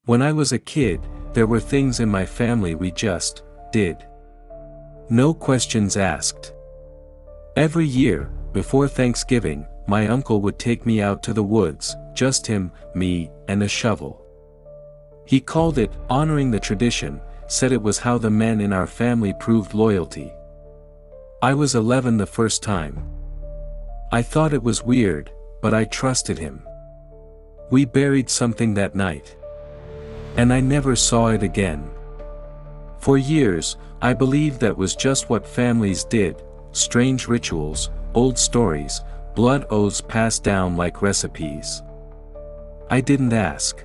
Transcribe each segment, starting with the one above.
When I was a kid, there were things in my family we just did. No questions asked. Every year, before Thanksgiving, my uncle would take me out to the woods, just him, me, and a shovel. He called it honoring the tradition, said it was how the men in our family proved loyalty. I was 11 the first time. I thought it was weird, but I trusted him. We buried something that night. And I never saw it again. For years, I believed that was just what families did, strange rituals, old stories, blood oaths passed down like recipes. I didn't ask.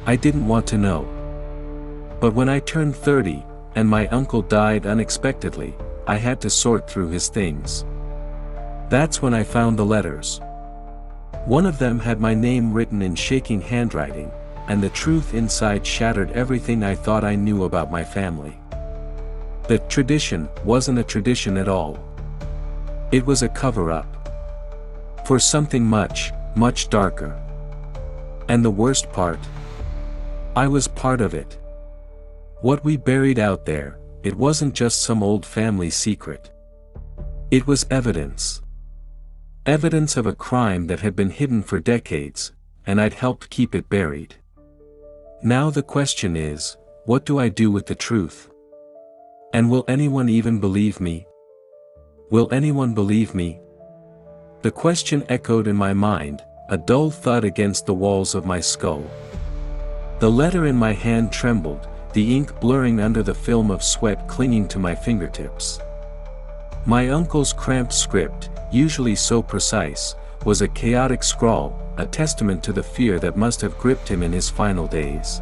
I didn't want to know. But when I turned 30, and my uncle died unexpectedly, I had to sort through his things. That's when I found the letters. One of them had my name written in shaking handwriting, and the truth inside shattered everything I thought I knew about my family. The tradition wasn't a tradition at all. It was a cover-up. For something much, much darker. And the worst part? I was part of it. What we buried out there, it wasn't just some old family secret. It was evidence. Evidence of a crime that had been hidden for decades, and I'd helped keep it buried. Now the question is, what do I do with the truth? And will anyone even believe me? Will anyone believe me? The question echoed in my mind, a dull thud against the walls of my skull. The letter in my hand trembled, the ink blurring under the film of sweat clinging to my fingertips. My uncle's cramped script, usually so precise, was a chaotic scrawl, a testament to the fear that must have gripped him in his final days.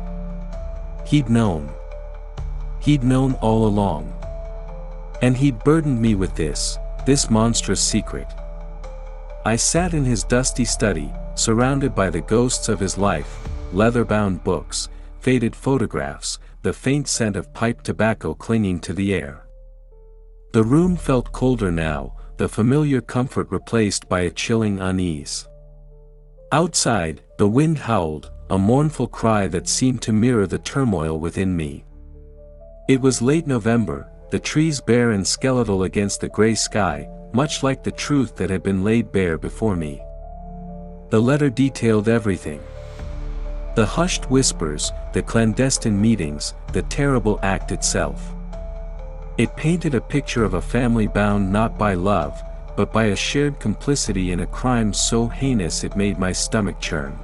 He'd known. He'd known all along. And he'd burdened me with this monstrous secret. I sat in his dusty study, surrounded by the ghosts of his life, leather-bound books, faded photographs, the faint scent of pipe tobacco clinging to the air. The room felt colder now, the familiar comfort replaced by a chilling unease. Outside, the wind howled, a mournful cry that seemed to mirror the turmoil within me. It was late November, the trees bare and skeletal against the gray sky, much like the truth that had been laid bare before me. The letter detailed everything. The hushed whispers, the clandestine meetings, the terrible act itself. It painted a picture of a family bound not by love, but by a shared complicity in a crime so heinous it made my stomach churn.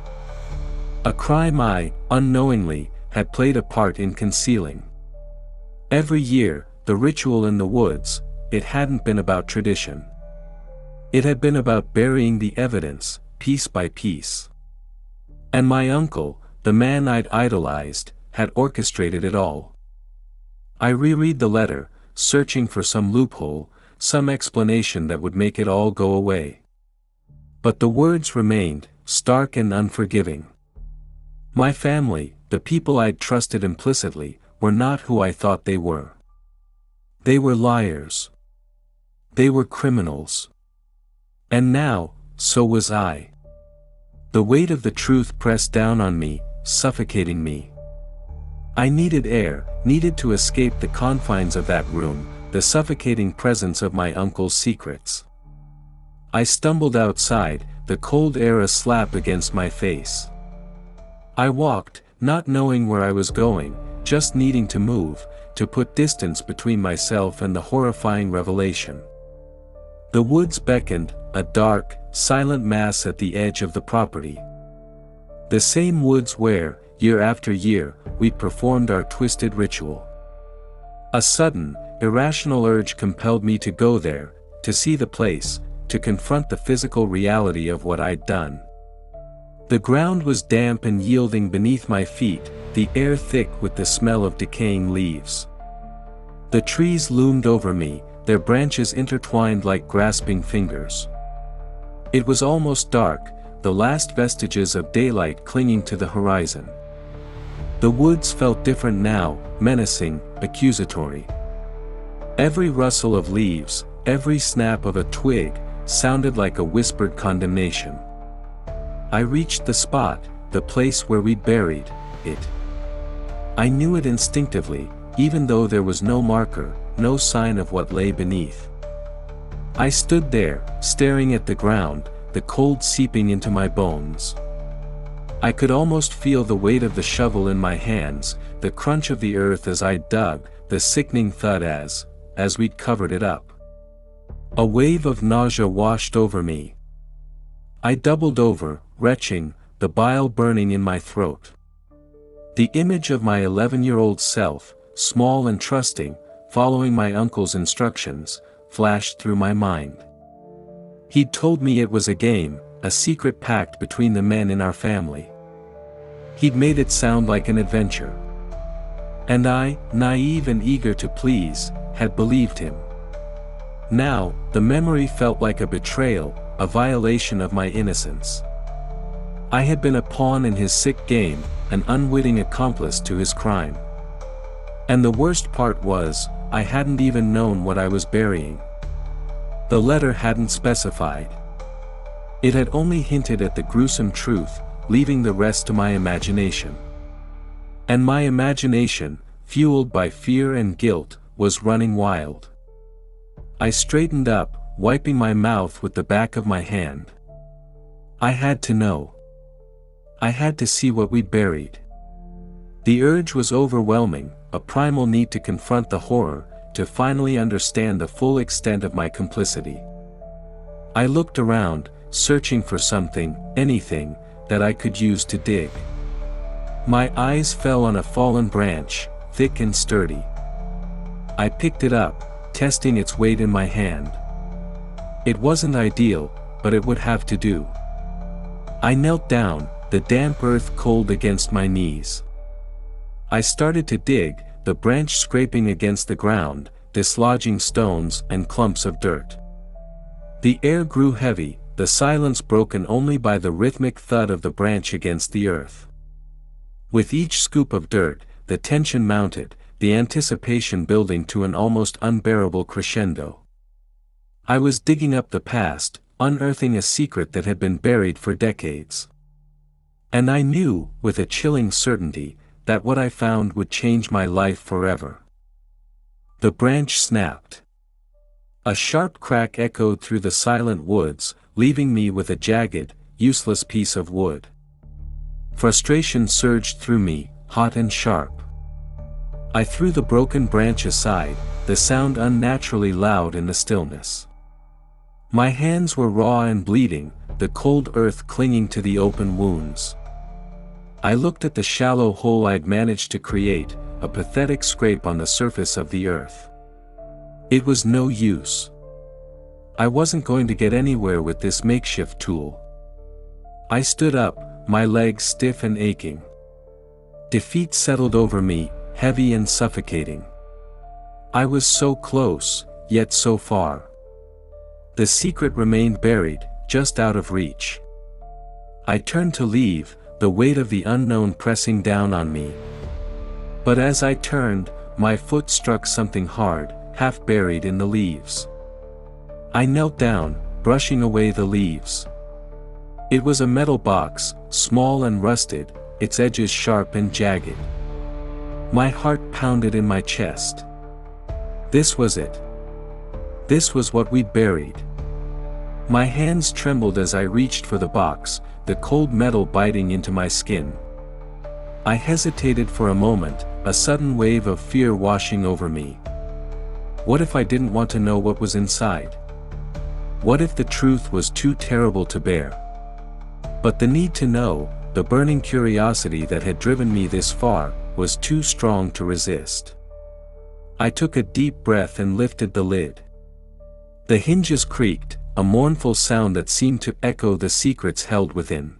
A crime I, unknowingly, had played a part in concealing. Every year, the ritual in the woods, it hadn't been about tradition. It had been about burying the evidence, piece by piece. And my uncle, the man I'd idolized, had orchestrated it all. I reread the letter, searching for some loophole, some explanation that would make it all go away. But the words remained, stark and unforgiving. My family, the people I'd trusted implicitly, were not who I thought they were. They were liars. They were criminals. And now, so was I. The weight of the truth pressed down on me, suffocating me. I needed air, needed to escape the confines of that room, the suffocating presence of my uncle's secrets. I stumbled outside, the cold air a slap against my face. I walked, not knowing where I was going, just needing to move, to put distance between myself and the horrifying revelation. The woods beckoned, a dark, silent mass at the edge of the property. The same woods where, year after year, we performed our twisted ritual. A sudden, irrational urge compelled me to go there, to see the place, to confront the physical reality of what I'd done. The ground was damp and yielding beneath my feet, the air thick with the smell of decaying leaves. The trees loomed over me, their branches intertwined like grasping fingers. It was almost dark, the last vestiges of daylight clinging to the horizon. The woods felt different now, menacing, accusatory. Every rustle of leaves, every snap of a twig, sounded like a whispered condemnation. I reached the spot, the place where we'd buried, it. I knew it instinctively, even though there was no marker, no sign of what lay beneath. I stood there, staring at the ground, the cold seeping into my bones. I could almost feel the weight of the shovel in my hands, the crunch of the earth as I dug, the sickening thud as we'd covered it up. A wave of nausea washed over me. I doubled over, retching, the bile burning in my throat. The image of my 11-year-old self, small and trusting, following my uncle's instructions, flashed through my mind. He'd told me it was a game, a secret pact between the men in our family. He'd made it sound like an adventure. And I, naive and eager to please, had believed him. Now, the memory felt like a betrayal, a violation of my innocence. I had been a pawn in his sick game, an unwitting accomplice to his crime. And the worst part was, I hadn't even known what I was burying. The letter hadn't specified. It had only hinted at the gruesome truth, leaving the rest to my imagination. And my imagination, fueled by fear and guilt, was running wild. I straightened up, wiping my mouth with the back of my hand. I had to know. I had to see what we'd buried. The urge was overwhelming, a primal need to confront the horror, to finally understand the full extent of my complicity. I looked around, searching for something, anything, that I could use to dig. My eyes fell on a fallen branch, thick and sturdy. I picked it up, testing its weight in my hand. It wasn't ideal, but it would have to do. I knelt down, the damp earth cold against my knees. I started to dig, the branch scraping against the ground, dislodging stones and clumps of dirt. The air grew heavy, the silence broken only by the rhythmic thud of the branch against the earth. With each scoop of dirt, the tension mounted, the anticipation building to an almost unbearable crescendo. I was digging up the past, unearthing a secret that had been buried for decades. And I knew, with a chilling certainty, that what I found would change my life forever. The branch snapped. A sharp crack echoed through the silent woods, leaving me with a jagged, useless piece of wood. Frustration surged through me, hot and sharp. I threw the broken branch aside, the sound unnaturally loud in the stillness. My hands were raw and bleeding, the cold earth clinging to the open wounds. I looked at the shallow hole I'd managed to create, a pathetic scrape on the surface of the earth. It was no use. I wasn't going to get anywhere with this makeshift tool. I stood up, my legs stiff and aching. Defeat settled over me, heavy and suffocating. I was so close, yet so far. The secret remained buried, just out of reach. I turned to leave, the weight of the unknown pressing down on me. But as I turned, my foot struck something hard, half buried in the leaves. I knelt down, brushing away the leaves. It was a metal box, small and rusted, its edges sharp and jagged. My heart pounded in my chest. This was it. This was what we'd buried. My hands trembled as I reached for the box, the cold metal biting into my skin. I hesitated for a moment, a sudden wave of fear washing over me. What if I didn't want to know what was inside? What if the truth was too terrible to bear? But the need to know, the burning curiosity that had driven me this far, was too strong to resist. I took a deep breath and lifted the lid. The hinges creaked, a mournful sound that seemed to echo the secrets held within.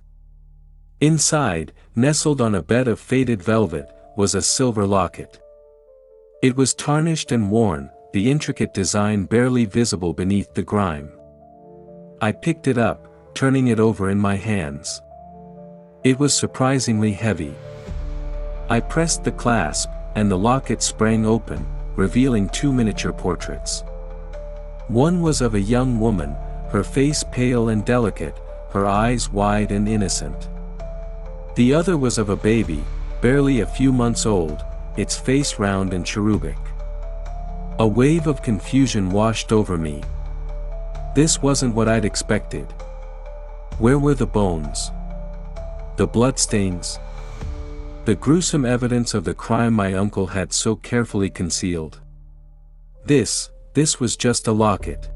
Inside, nestled on a bed of faded velvet, was a silver locket. It was tarnished and worn, the intricate design barely visible beneath the grime. I picked it up, turning it over in my hands. It was surprisingly heavy. I pressed the clasp, and the locket sprang open, revealing two miniature portraits. One was of a young woman, her face pale and delicate, her eyes wide and innocent. The other was of a baby, barely a few months old, its face round and cherubic. A wave of confusion washed over me. This wasn't what I'd expected. Where were the bones? The bloodstains? The gruesome evidence of the crime my uncle had so carefully concealed. This was just a locket.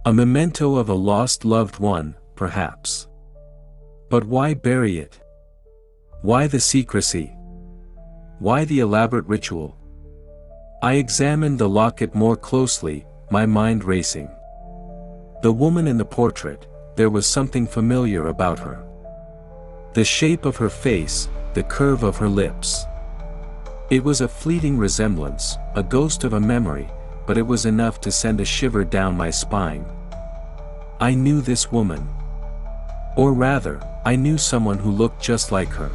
A memento of a lost loved one, perhaps. But why bury it? Why the secrecy? Why the elaborate ritual? I examined the locket more closely, my mind racing. The woman in the portrait, there was something familiar about her. The shape of her face, the curve of her lips. It was a fleeting resemblance, a ghost of a memory, but it was enough to send a shiver down my spine. I knew this woman. Or rather, I knew someone who looked just like her.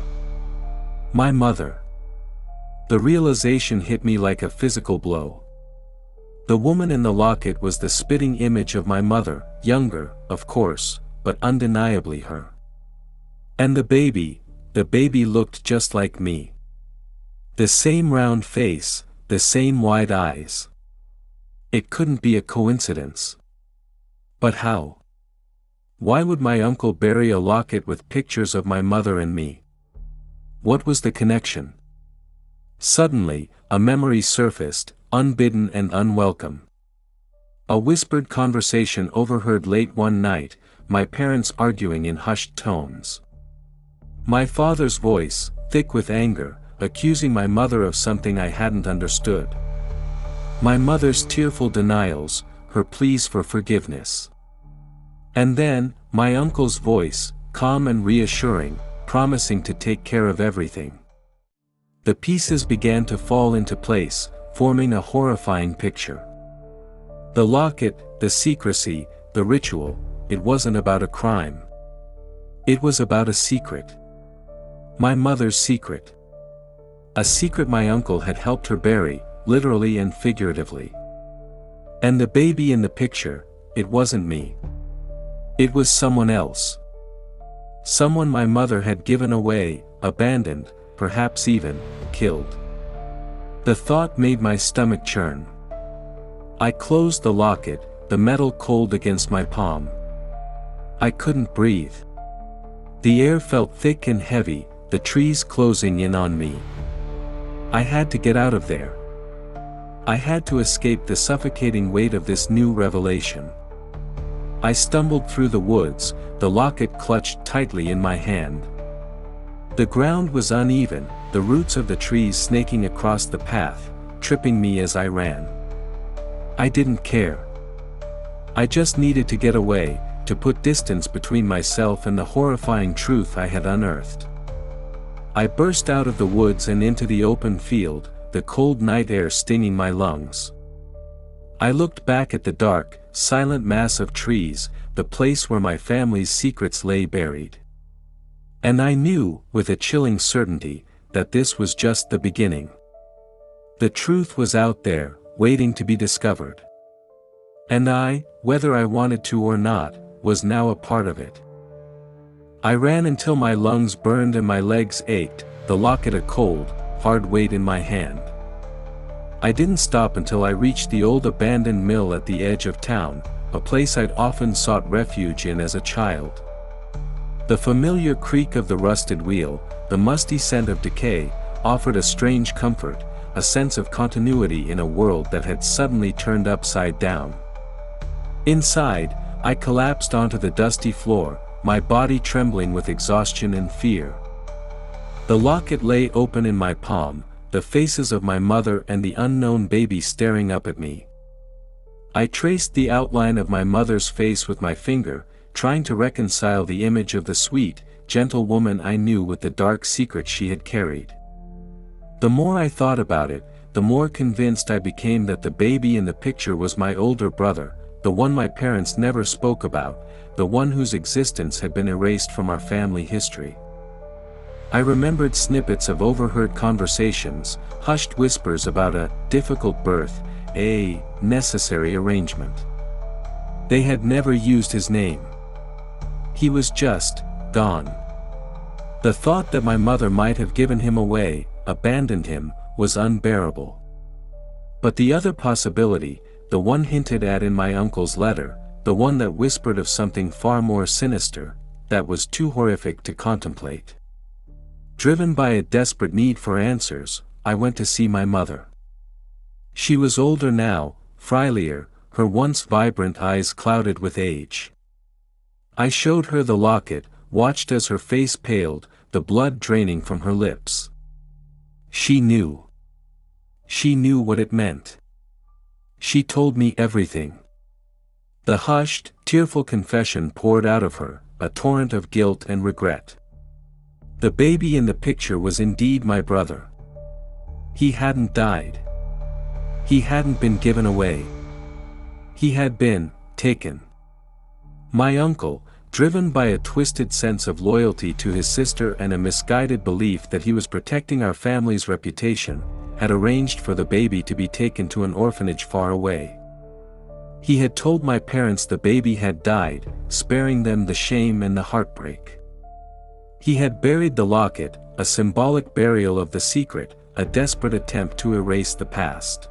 My mother. The realization hit me like a physical blow. The woman in the locket was the spitting image of my mother, younger, of course, but undeniably her. And the baby looked just like me. The same round face, the same wide eyes. It couldn't be a coincidence. But how? Why would my uncle bury a locket with pictures of my mother and me? What was the connection? Suddenly, a memory surfaced, unbidden and unwelcome. A whispered conversation overheard late one night, my parents arguing in hushed tones. My father's voice, thick with anger, accusing my mother of something I hadn't understood. My mother's tearful denials, her pleas for forgiveness. And then, my uncle's voice, calm and reassuring, promising to take care of everything. The pieces began to fall into place, forming a horrifying picture. The locket, the secrecy, the ritual, it wasn't about a crime. It was about a secret. My mother's secret. A secret my uncle had helped her bury, literally and figuratively. And the baby in the picture, it wasn't me. It was someone else. Someone my mother had given away, abandoned, perhaps even killed. The thought made my stomach churn. I closed the locket, the metal cold against my palm. I couldn't breathe. The air felt thick and heavy, the trees closing in on me. I had to get out of there. I had to escape the suffocating weight of this new revelation. I stumbled through the woods, the locket clutched tightly in my hand. The ground was uneven, the roots of the trees snaking across the path, tripping me as I ran. I didn't care. I just needed to get away, to put distance between myself and the horrifying truth I had unearthed. I burst out of the woods and into the open field, the cold night air stinging my lungs. I looked back at the dark, silent mass of trees, the place where my family's secrets lay buried. And I knew, with a chilling certainty, that this was just the beginning. The truth was out there, waiting to be discovered. And I, whether I wanted to or not, was now a part of it. I ran until my lungs burned and my legs ached, the locket a cold, hard weight in my hand. I didn't stop until I reached the old abandoned mill at the edge of town, a place I'd often sought refuge in as a child. The familiar creak of the rusted wheel, the musty scent of decay, offered a strange comfort, a sense of continuity in a world that had suddenly turned upside down. Inside, I collapsed onto the dusty floor, my body trembling with exhaustion and fear. The locket lay open in my palm, the faces of my mother and the unknown baby staring up at me. I traced the outline of my mother's face with my finger, trying to reconcile the image of the sweet, gentle woman I knew with the dark secret she had carried. The more I thought about it, the more convinced I became that the baby in the picture was my older brother, the one my parents never spoke about, the one whose existence had been erased from our family history. I remembered snippets of overheard conversations, hushed whispers about a difficult birth, a necessary arrangement. They had never used his name. He was just gone. The thought that my mother might have given him away, abandoned him, was unbearable. But the other possibility, the one hinted at in my uncle's letter, the one that whispered of something far more sinister, that was too horrific to contemplate. Driven by a desperate need for answers, I went to see my mother. She was older now, frilier, her once vibrant eyes clouded with age. I showed her the locket, watched as her face paled, the blood draining from her lips. She knew. She knew what it meant. She told me everything. The hushed, tearful confession poured out of her, a torrent of guilt and regret. The baby in the picture was indeed my brother. He hadn't died. He hadn't been given away. He had been taken. My uncle, driven by a twisted sense of loyalty to his sister and a misguided belief that he was protecting our family's reputation, had arranged for the baby to be taken to an orphanage far away. He had told my parents the baby had died, sparing them the shame and the heartbreak. He had buried the locket, a symbolic burial of the secret, a desperate attempt to erase the past.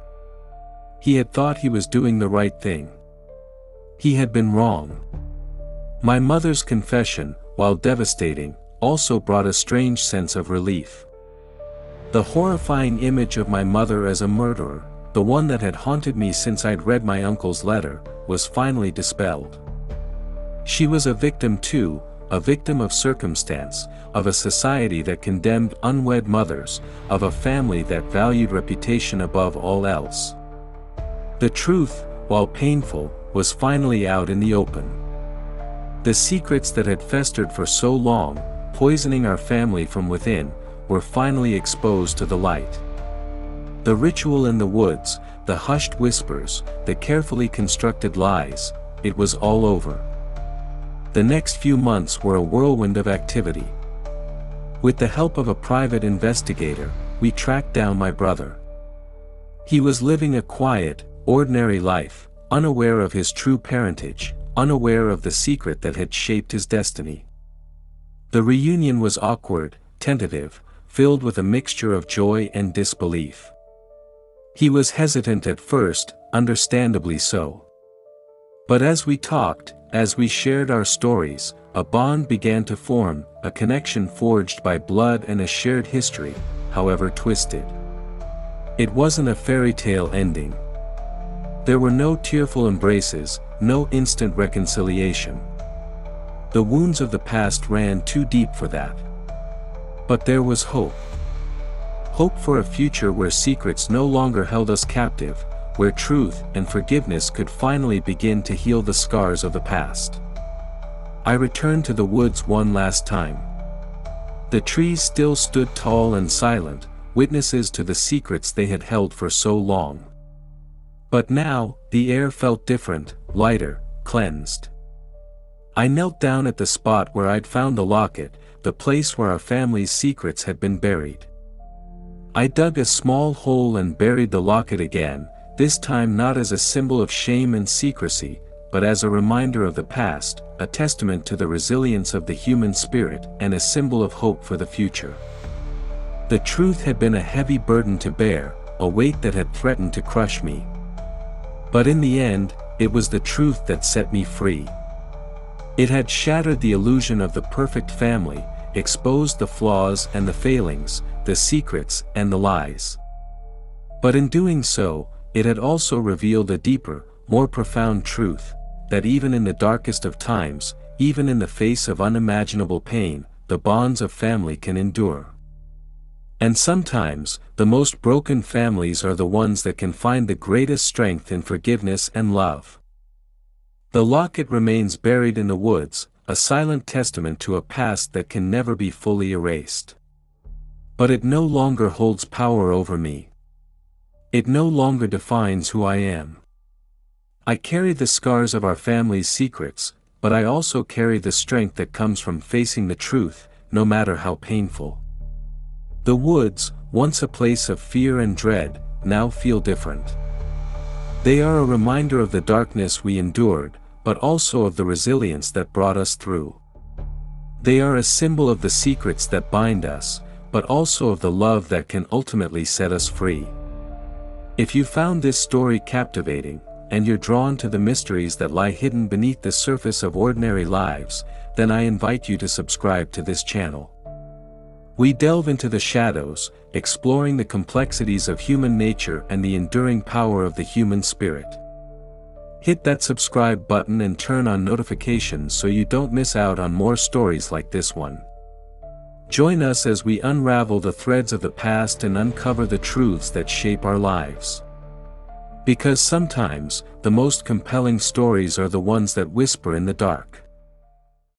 He had thought he was doing the right thing. He had been wrong. My mother's confession, while devastating, also brought a strange sense of relief. The horrifying image of my mother as a murderer, the one that had haunted me since I'd read my uncle's letter, was finally dispelled. She was a victim too, a victim of circumstance, of a society that condemned unwed mothers, of a family that valued reputation above all else. The truth, while painful, was finally out in the open. The secrets that had festered for so long, poisoning our family from within, were finally exposed to the light. The ritual in the woods, the hushed whispers, the carefully constructed lies, it was all over. The next few months were a whirlwind of activity. With the help of a private investigator, we tracked down my brother. He was living a quiet, ordinary life, unaware of his true parentage, unaware of the secret that had shaped his destiny. The reunion was awkward, tentative, filled with a mixture of joy and disbelief. He was hesitant at first, understandably so. But as we talked, as we shared our stories, a bond began to form, a connection forged by blood and a shared history, however twisted. It wasn't a fairy tale ending. There were no tearful embraces, no instant reconciliation. The wounds of the past ran too deep for that. But there was hope. Hope for a future where secrets no longer held us captive, where truth and forgiveness could finally begin to heal the scars of the past. I returned to the woods one last time. The trees still stood tall and silent, witnesses to the secrets they had held for so long. But now, the air felt different, lighter, cleansed. I knelt down at the spot where I'd found the locket, the place where our family's secrets had been buried. I dug a small hole and buried the locket again, this time not as a symbol of shame and secrecy, but as a reminder of the past, a testament to the resilience of the human spirit and a symbol of hope for the future. The truth had been a heavy burden to bear, a weight that had threatened to crush me. But in the end, it was the truth that set me free. It had shattered the illusion of the perfect family, exposed the flaws and the failings, the secrets and the lies. But in doing so, it had also revealed a deeper, more profound truth, that even in the darkest of times, even in the face of unimaginable pain, the bonds of family can endure. And sometimes, the most broken families are the ones that can find the greatest strength in forgiveness and love. The locket remains buried in the woods, a silent testament to a past that can never be fully erased. But it no longer holds power over me. It no longer defines who I am. I carry the scars of our family's secrets, but I also carry the strength that comes from facing the truth, no matter how painful. The woods, once a place of fear and dread, now feel different. They are a reminder of the darkness we endured, but also of the resilience that brought us through. They are a symbol of the secrets that bind us, but also of the love that can ultimately set us free. If you found this story captivating, and you're drawn to the mysteries that lie hidden beneath the surface of ordinary lives, then I invite you to subscribe to this channel. We delve into the shadows, exploring the complexities of human nature and the enduring power of the human spirit. Hit that subscribe button and turn on notifications so you don't miss out on more stories like this one. Join us as we unravel the threads of the past and uncover the truths that shape our lives. Because sometimes, the most compelling stories are the ones that whisper in the dark.